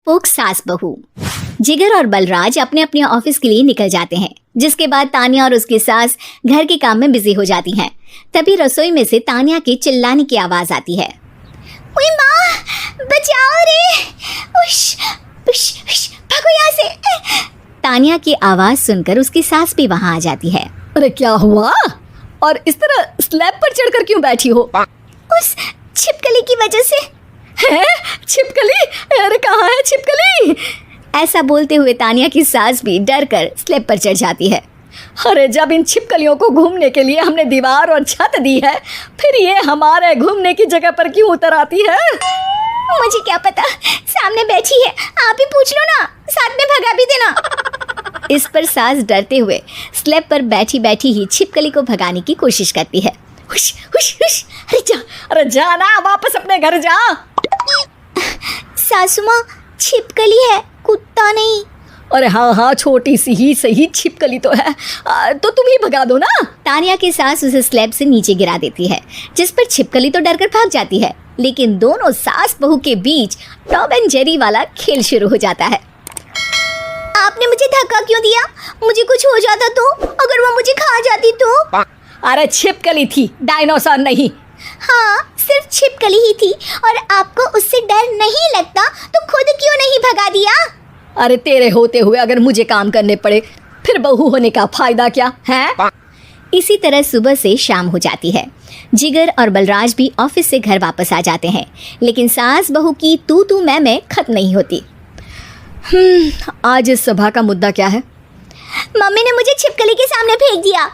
पोक सास बहू। जिगर और बलराज अपने अपने ऑफिस के लिए निकल जाते हैं, जिसके बाद तानिया और उसकी सास घर के काम में बिजी हो जाती हैं। तभी रसोई में से तानिया के चिल्लाने की आवाज आती है। ओए माँ, बचाओ रे! उश, उश, उश, भागो यहाँ से! तानिया की आवाज सुनकर उसकी सास भी वहाँ आ जाती है। अरे क्या हुआ? और इस तरह स्लैब पर चढ़कर क्यों बैठी हो? उस छिपकली की वजह से। है? छिपकली? अरे कहाँ है छिपकली? ऐसा बोलते हुए तानिया की सास भी डर कर स्लैब पर चढ़ जाती है। अरे जब इन छिपकलियों को घूमने के लिए हमने दीवार और छत दी है, फिर ये हमारे घूमने की जगह पर क्यों उतर आती है? मुझे क्या पता, सामने बैठी है, आप ही पूछ लो ना, साथ में भगा भी देना। इस पर सास डरते हुए स्लैब पर बैठी बैठी ही छिपकली को भगाने की कोशिश करती है। हुश, हुश, हुश, अरे जा ना, वापस अपने घर जा। सासू माँ, छिपकली है, कुत्ता नहीं। अरे हाँ, छोटी सी ही सही छिपकली तो है, तो तुम ही भगा दो ना। तानिया की सास उसे स्लैब से नीचे गिरा देती है, जिस पर छिपकली तो डरकर भाग जाती है, लेकिन दोनों सास बहू के बीच टॉम एंड जेरी वाला खेल शुरू हो जाता है। आपने मुझे धक्का क्यों दिया? मुझे कुछ हो जाता तो? अगर वो मुझे खा जाती तो? अरे छिपकली थी, डायनासोर नहीं। हाँ, सिर्फ छिपकली ही थी, और आपको उससे डर नहीं लगता तो खुद क्यों नहीं भगा दिया? अरे तेरे होते हुए अगर मुझे काम करने पड़े, फिर बहू होने का फायदा क्या है? इसी तरह सुबह से शाम हो जाती है। जिगर और बलराज भी ऑफिस से घर वापस आ जाते हैं, लेकिन सास बहू की तू मैं खत्म नहीं होती। आज इस सभा का मुद्दा क्या है? मम्मी ने मुझे छिपकली के सामने फेंक दिया।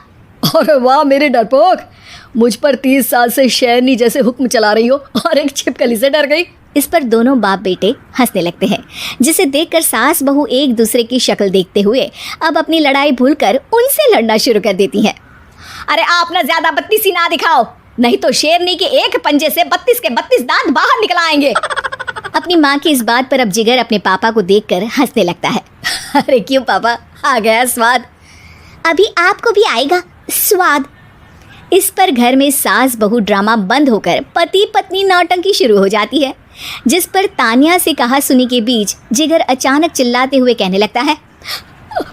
अरे वाह मेरे डरपोक, मुझ पर 30 साल से शेरनी जैसे हुक्म चला रही हो और एक छिपकली से डर गई। इस पर दोनों बाप बेटे हंसने लगते हैं, जिसे देखकर सास बहू एक दूसरे की शक्ल देखते हुए अब अपनी लड़ाई भूलकर उनसे लड़ना शुरू कर देती हैं। अरे आप ना ज्यादा बत्तीसी ना दिखाओ, नहीं तो शेरनी के एक पंजे से 32 के 32 दांत बाहर निकल आएंगे। अपनी माँ की इस बात पर अब जिगर अपने पापा को देखकर हंसने लगता है। अरे क्यों पापा, आ गया स्वाद। अभी आपको भी आएगा स्वाद। इस पर घर में सास बहू ड्रामा बंद होकर पति पत्नी नौटंकी शुरू हो जाती है, जिस पर तानिया से कहा सुनी के बीच जिगर अचानक चिल्लाते हुए कहने लगता है।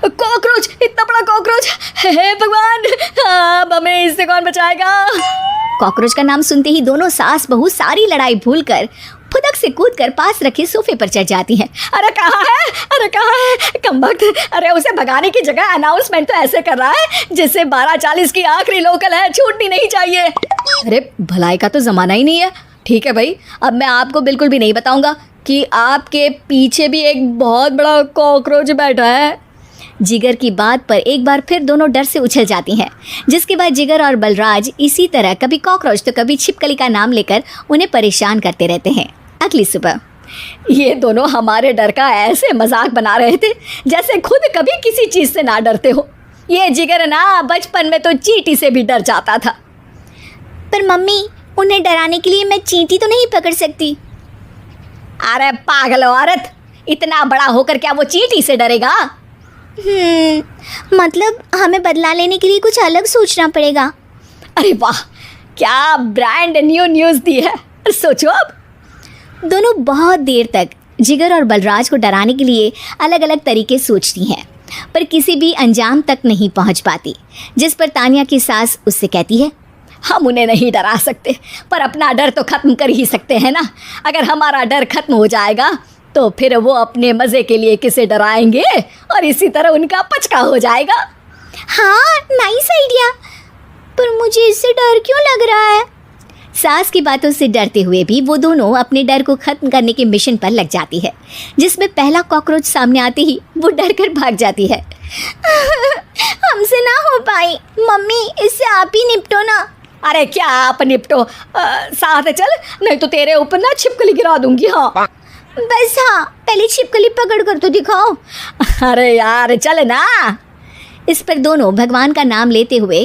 कॉकरोच, इतना बड़ा कॉकरोच! हे भगवान, अब हमें इससे कौन बचाएगा? कॉकरोच का नाम सुनते ही दोनों सास बहू सारी लड़ाई भूलकर फुदक से कूदकर पास रखे सोफे पर चढ़ जाती हैं। अरे कहाँ है? अरे कहाँ है कमबख्त? अरे उसे भगाने की जगह अनाउंसमेंट तो ऐसे कर रहा है जैसे 12:40 की आखिरी लोकल है, छूटनी नहीं चाहिए। अरे भलाई का तो जमाना ही नहीं है। ठीक है भाई, अब मैं आपको बिल्कुल भी नहीं बताऊंगा कि आपके पीछे भी एक बहुत बड़ा कॉकरोच बैठा है। जिगर की बात पर एक बार फिर दोनों डर से उछल जाती हैं, जिसके बाद जिगर और बलराज इसी तरह कभी कॉकरोच तो कभी छिपकली का नाम लेकर उन्हें परेशान करते रहते हैं। अगली सुबह ये दोनों हमारे डर का ऐसे मजाक बना रहे थे जैसे खुद कभी किसी चीज़ से ना डरते हो। ये जिगर ना बचपन में तो चींटी से भी डर जाता था। पर मम्मी, उन्हें डराने के लिए मैं चींटी तो नहीं पकड़ सकती। अरे पागल औरत, इतना बड़ा होकर क्या वो चींटी से डरेगा? मतलब हमें बदला लेने के लिए कुछ अलग सोचना पड़ेगा। अरे वाह, क्या ब्रांड न्यू न्यूज़ दी है। सोचो अब। दोनों बहुत देर तक जिगर और बलराज को डराने के लिए अलग अलग तरीके सोचती हैं, पर किसी भी अंजाम तक नहीं पहुंच पाती, जिस पर तानिया की सास उससे कहती है। हम उन्हें नहीं डरा सकते, पर अपना डर तो ख़त्म कर ही सकते हैं ना। अगर हमारा डर खत्म हो जाएगा तो फिर वो अपने मज़े के लिए किसे डराएंगे और इसी तरह उनका पचका हो जाएगा। हाँ, नाइस आइडिया, पर मुझे इससे डर क्यों लग रहा है? सास की बातों से डरते हुए भी वो दोनों अपने डर को खत्म करने के मिशन पर लग जाती है, जिसमें पहला कॉकरोच सामने आते ही वो डर कर भाग जाती है। हमसे ना हो पाई मम्मी, इससे आप ही निपटो ना। अरे क्या आप निपटो, साथ चल, नहीं तो तेरे ऊपर ना छिपकली गिरा दूंगी। हाँ बस, हाँ पहले छिपकली पकड़ कर तो दिखाओ। अरे यार चल ना। इस पर दोनों भगवान का नाम लेते हुए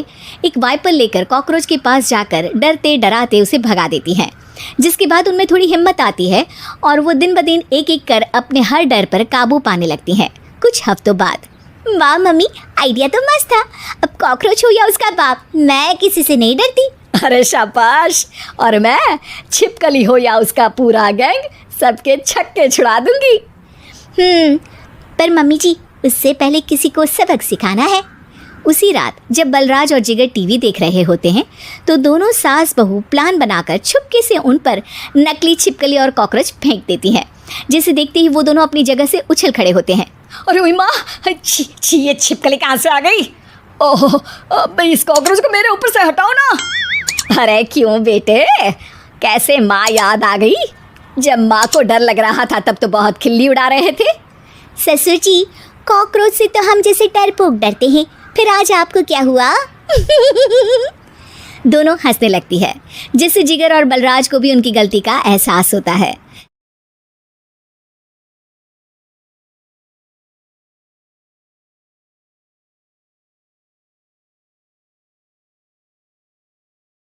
एक वाइपर लेकर कॉकरोच के पास जाकर डरते डराते उसे भगा देती हैं, जिसके बाद उनमें थोड़ी हिम्मत आती है और वो दिन ब दिन एक एक कर अपने हर डर पर काबू पाने लगती हैं। कुछ हफ्तों बाद। वाह मम्मी, आइडिया तो मस्त था। अब कॉकरोच हो या उसका बाप, मैं किसी से नहीं डरती। अरे शाबाश, और मैं छिपकली हो या उसका पूरा गैंग, सबके छक्के छुड़ा दूंगी। पर मम्मी जी उससे पहले किसी को सबक सिखाना है। उसी रात जब बलराज और जिगर टीवी देख रहे होते हैं तो दोनों सास बहू प्लान बनाकर छुपके से उन पर नकली छिपकली और कॉकरोच फेंक देती हैं, जिसे देखते ही वो दोनों अपनी जगह से उछल खड़े होते हैं। अरे ओए माँ, छी छी, ये छिपकली कहाँ से आ गई? ओह, अब इस कॉकरोच को मेरे ऊपर से हटाओ ना। अरे क्यों बेटे, कैसे माँ याद आ गई? जब माँ को डर लग रहा था तब तो बहुत खिल्ली उड़ा रहे थे। ससुर जी, कॉकरोच से तो हम जैसे डरपोक डरते हैं, फिर आज आपको क्या हुआ? दोनों हंसने लगती है, जिससे जिगर और बलराज को भी उनकी गलती का एहसास होता है।